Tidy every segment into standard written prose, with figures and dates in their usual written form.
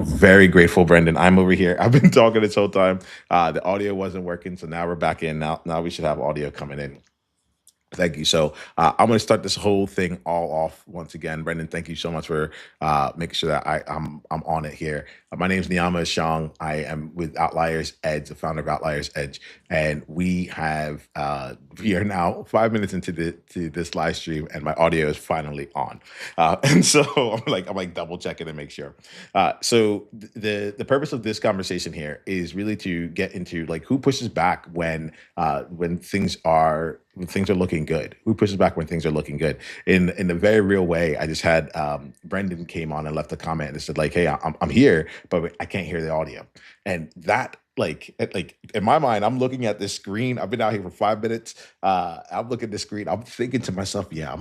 very grateful, Brendan. I'm over here. I've been talking this whole time. The audio wasn't working, so now we're back in. Now we should have audio coming in. Thank you. So I'm going to start this whole thing all off once again. Brendan, thank you so much for making sure that I'm on it here. My name is Niyama Shang. I am with Outliers Edge, the founder of Outliers Edge, and we are now 5 minutes into this live stream, and my audio is finally on. And so I'm like double checking to make sure. So the purpose of this conversation here is really to get into like who pushes back when things are looking good. Who pushes back when things are looking good? In a very real way, I just had Brendan came on and left a comment and said like, "Hey, I'm here, but I can't hear the audio." And that like in my mind, I'm looking at this screen. I've been out here for 5 minutes. I'm looking at the screen. I'm thinking to myself, "Yeah,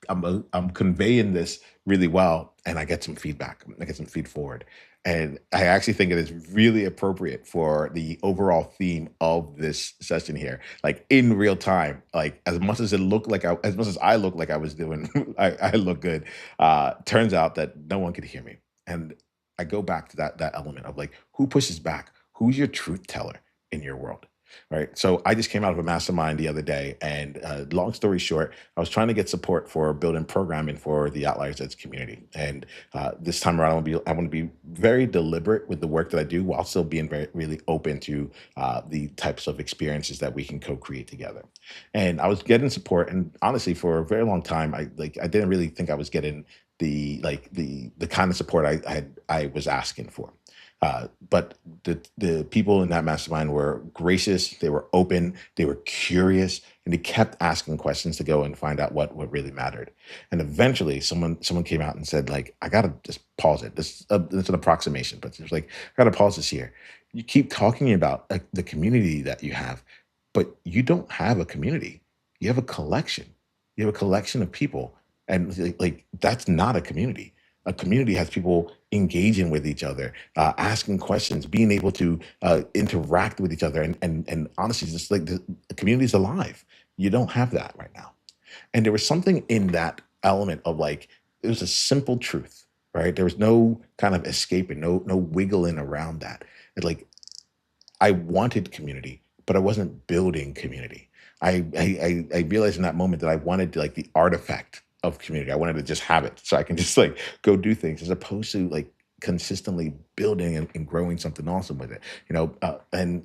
I'm conveying this really well," and I get some feedback. I get some feed forward. And I actually think it is really appropriate for the overall theme of this session here, like in real time. Like as much as I look like I was doing, I look good. Turns out that no one could hear me, and I go back to that element of like who pushes back, who's your truth teller in your world, right? So I just came out of a mastermind the other day, and long story short, I was trying to get support for building programming for the Outliers Edge community, and this time around, I want to be very deliberate with the work that I do, while still being very really open to the types of experiences that we can co-create together. And I was getting support, and honestly, for a very long time, I didn't really think I was getting the kind of support I was asking for. But the people in that mastermind were gracious, they were open, they were curious, and they kept asking questions to go and find out what really mattered. And eventually, someone came out and said, like, I gotta just pause it. It's an approximation, but it's like I gotta pause this here. You keep talking about the community that you have, but you don't have a community. You have a collection. You have a collection of people, and like that's not a community. A community has people engaging with each other, asking questions, being able to interact with each other, and honestly, just like the community is alive. You don't have that right now. And there was something in that element of like it was a simple truth, right? There was no kind of escaping, no wiggling around that. Like I wanted community, but I wasn't building community. I realized in that moment that I wanted like the artifact of community. I wanted to just have it so I can just like go do things as opposed to like consistently building and growing something awesome with it. And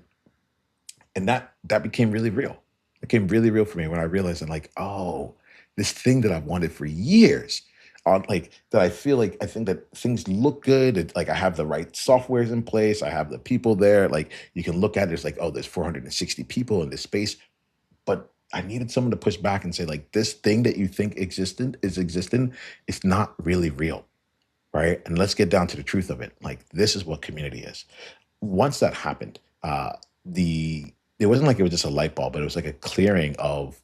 that became really real. It became really real for me when I realized I'm like, oh, this thing that I've wanted for years. On like that, I feel like I think that things look good. Like I have the right softwares in place. I have the people there. Like you can look at it. It's like, oh, there's 460 people in this space, but I needed someone to push back and say, like, this thing that you think existent, it's not really real, right? And let's get down to the truth of it. Like, this is what community is. Once that happened, the it wasn't like it was just a light bulb, but it was like a clearing of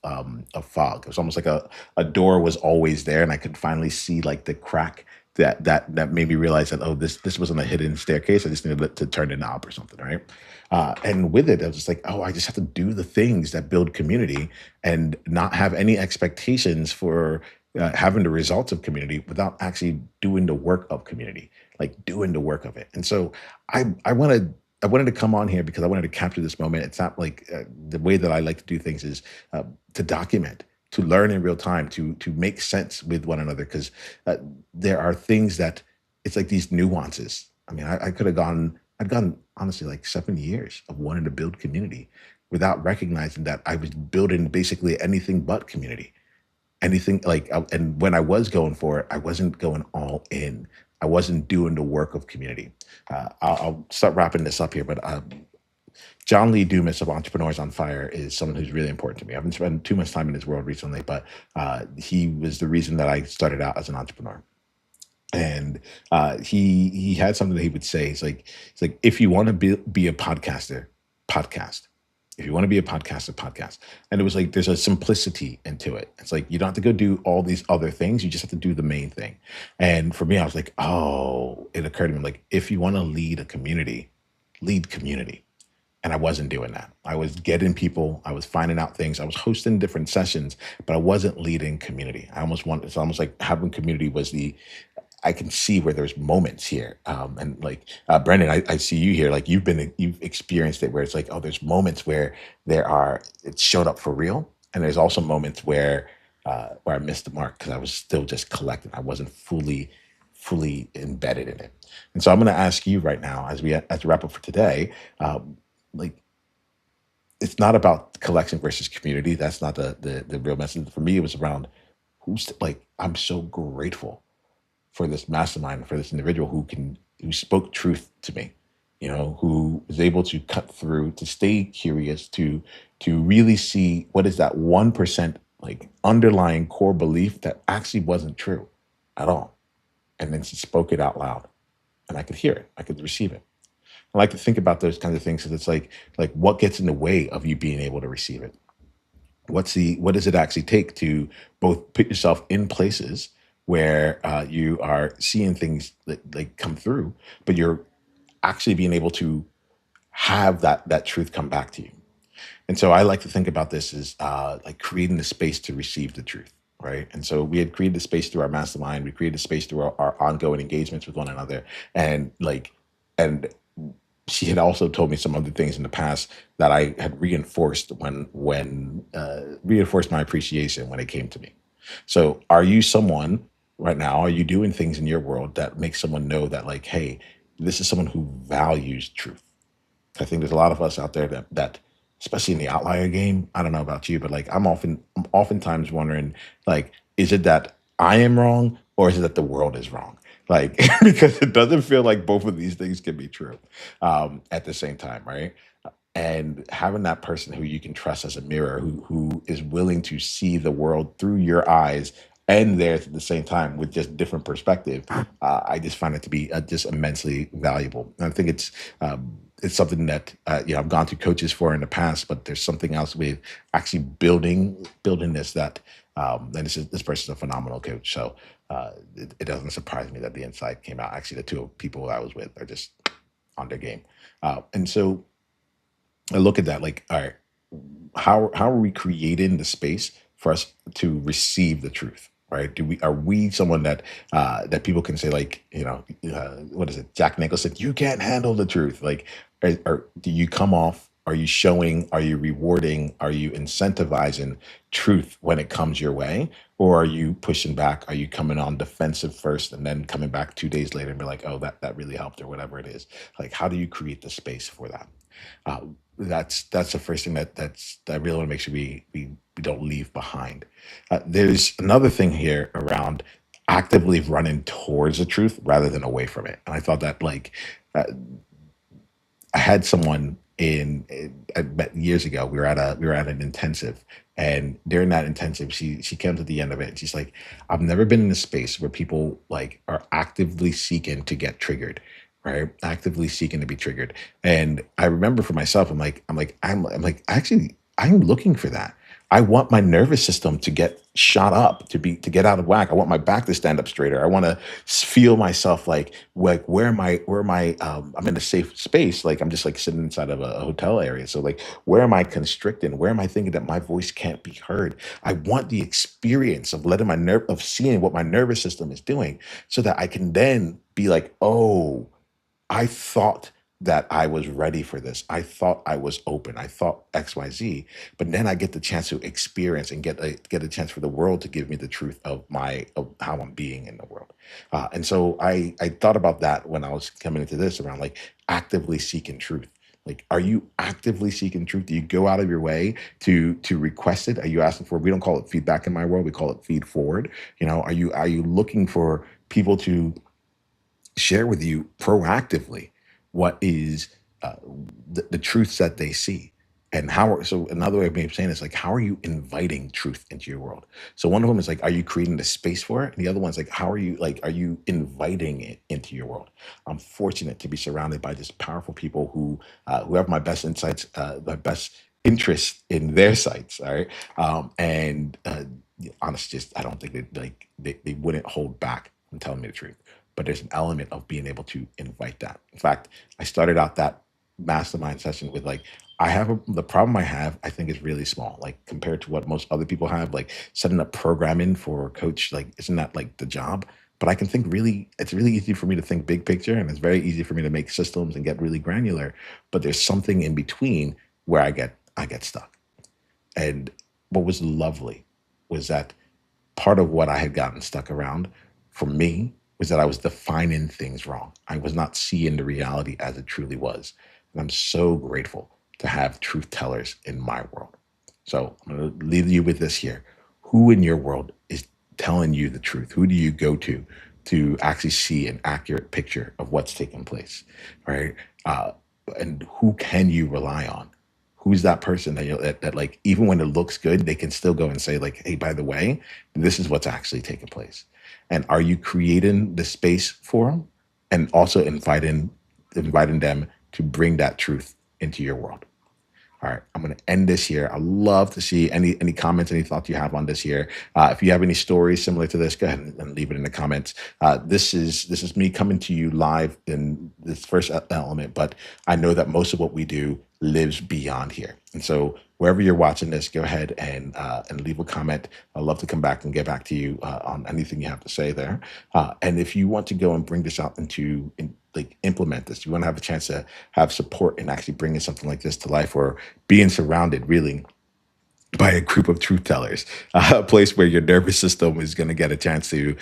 fog. It was almost like a door was always there, and I could finally see like the crack that made me realize that, oh, this wasn't a hidden staircase. I just needed to turn the knob or something, right? And with it, I was just like, oh, I just have to do the things that build community and not have any expectations for having the results of community without actually doing the work of community, like doing the work of it. And so I wanted to come on here because I wanted to capture this moment. It's not like the way that I like to do things is to document, to learn in real time, to make sense with one another. Because there are things that it's like these nuances. I mean, I could have gone. I'd gone honestly like 7 years of wanting to build community without recognizing that I was building basically anything but community. Anything like, and when I was going for it, I wasn't going all in. I wasn't doing the work of community. I'll start wrapping this up here, but John Lee Dumas of Entrepreneurs on Fire is someone who's really important to me. I haven't spent too much time in his world recently, but he was the reason that I started out as an entrepreneur. And he had something that he would say. It's like if you want to be a podcaster, podcast. If you want to be a podcaster, podcast. And it was like there's a simplicity into it. It's like you don't have to go do all these other things. You just have to do the main thing. And for me, I was like, oh, it occurred to me like if you want to lead a community, lead community. And I wasn't doing that. I was getting people, I was finding out things, I was hosting different sessions, but I wasn't leading community. It's almost like having community was the I can see where there's moments here. And like Brendan, I see you here. Like you've experienced it where it's like, oh, there's moments where it showed up for real, and there's also moments where I missed the mark because I was still just collecting. I wasn't fully embedded in it. And so I'm going to ask you right now, as we wrap up for today, like it's not about collection versus community. That's not the real message for me. It was around who's like I'm so grateful for this mastermind, for this individual who spoke truth to me, who was able to cut through, to stay curious, to really see what is that 1% like underlying core belief that actually wasn't true at all. And then she spoke it out loud, and I could hear it, I could receive it. I like to think about those kinds of things because it's like what gets in the way of you being able to receive it. What does it actually take to both put yourself in places where you are seeing things that like come through, but you're actually being able to have that truth come back to you. And so I like to think about this as like creating the space to receive the truth, right? And so we had created the space through our mastermind, we created the space through our ongoing engagements with one another, and and she had also told me some other things in the past that I had reinforced when reinforced my appreciation when it came to me. So, are you someone right now? Are you doing things in your world that make someone know that, like, hey, this is someone who values truth? I think there's a lot of us out there that especially in the outlier game. I don't know about you, but like I'm oftentimes wondering, like, is it that I am wrong or is it that the world is wrong? Like, because it doesn't feel like both of these things can be true at the same time, right? And having that person who you can trust as a mirror, who is willing to see the world through your eyes and theirs at the same time with just different perspective, I just find it to be just immensely valuable. And I think it's something that I've gone to coaches for in the past, but there's something else with actually building this and this person's a phenomenal coach. So it doesn't surprise me that the insight came out. Actually, the two people I was with are just on their game, and so I look at that like, all right, how are we creating the space for us to receive the truth? Right? Are we someone that people can say like, what is it? Jack Nicholson, you can't handle the truth. Like, do you come off? Are you showing? Are you rewarding? Are you incentivizing truth when it comes your way? Or are you pushing back? Are you coming on defensive first and then coming back 2 days later and be like, oh, that really helped or whatever it is? Like, how do you create the space for that? Uh, that's the first thing that I really want to make sure we don't leave behind. There's another thing here around actively running towards the truth rather than away from it, and I thought that like uh, I had someone I met years ago. We were at an intensive, and during that intensive, she came to the end of it, and she's like, "I've never been in a space where people like are actively seeking to get triggered, right? Actively seeking to be triggered." And I remember for myself, I'm like, actually, I'm looking for that. I want my nervous system to get shot up, to get out of whack. I want my back to stand up straighter. I want to feel myself like where am I I'm in a safe space, like I'm just like sitting inside of a hotel area, so like where am I constricting, where am I thinking that my voice can't be heard? I want the experience of letting my nerve of seeing what my nervous system is doing so that I can then be like, oh, I thought that I was ready for this. I thought I was open. I thought XYZ. But then I get the chance to experience and get a chance for the world to give me the truth of how I'm being in the world. And so I thought about that when I was coming into this around like actively seeking truth. Like, are you actively seeking truth? Do you go out of your way to request it? Are you asking for? We don't call it feedback in my world. We call it feed forward. Are you looking for people to share with you proactively what is uh, the truths that they see, and so another way of me saying this, like, how are you inviting truth into your world? So one of them is like, are you creating the space for it? And the other one's like, are you inviting it into your world? I'm fortunate to be surrounded by just powerful people who have my best insights, my best interests in their sites. All right. And honestly, just I don't think they wouldn't hold back from telling me the truth, but there's an element of being able to invite that. In fact, I started out that mastermind session with like, the problem I have, I think is really small, like compared to what most other people have, like setting up programming for a coach, like, isn't that like the job? but I can think really, it's really easy for me to think big picture, and it's very easy for me to make systems and get really granular. But there's something in between where I get stuck. And what was lovely was that part of what I had gotten stuck around for me was that I was defining things wrong. I was not seeing the reality as it truly was. And I'm so grateful to have truth tellers in my world. So I'm going to leave you with this here. Who in your world is telling you the truth? Who do you go to actually see an accurate picture of what's taking place, right? Uh, and who can you rely on? Who's that person that like even when it looks good, they can still go and say like, hey, by the way, this is what's actually taking place. And are you creating the space for them, and also inviting them to bring that truth into your world? All right, I'm going to end this here. I love to see any comments, any thoughts you have on this here. If you have any stories similar to this, go ahead and leave it in the comments. This is me coming to you live in this first element, but I know that most of what we do lives beyond here. And so wherever you're watching this, go ahead and leave a comment. I'd love to come back and get back to you on anything you have to say there. And if you want to go and bring this out like implement this, you want to have a chance to have support in actually bringing something like this to life, or being surrounded really by a group of truth tellers, a place where your nervous system is going to get a chance to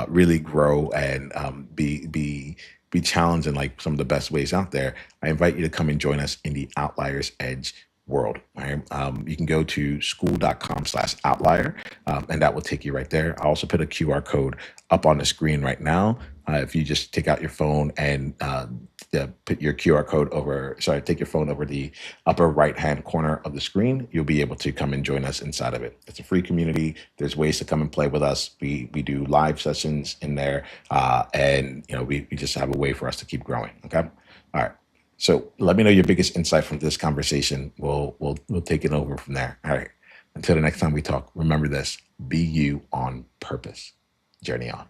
really grow and be challenged in like some of the best ways out there. I invite you to come and join us in the Outliers Edge world. Right? You can go to school.com/outlier, and that will take you right there. I also put a QR code up on the screen right now. If you just take out your phone and put your QR code over, sorry, take your phone over the upper right hand corner of the screen, you'll be able to come and join us inside of it. It's a free community. There's ways to come and play with us. We do live sessions in there, and we just have a way for us to keep growing. Okay, all right. So let me know your biggest insight from this conversation. We'll take it over from there. All right. Until the next time we talk, remember this: be you on purpose. Journey on.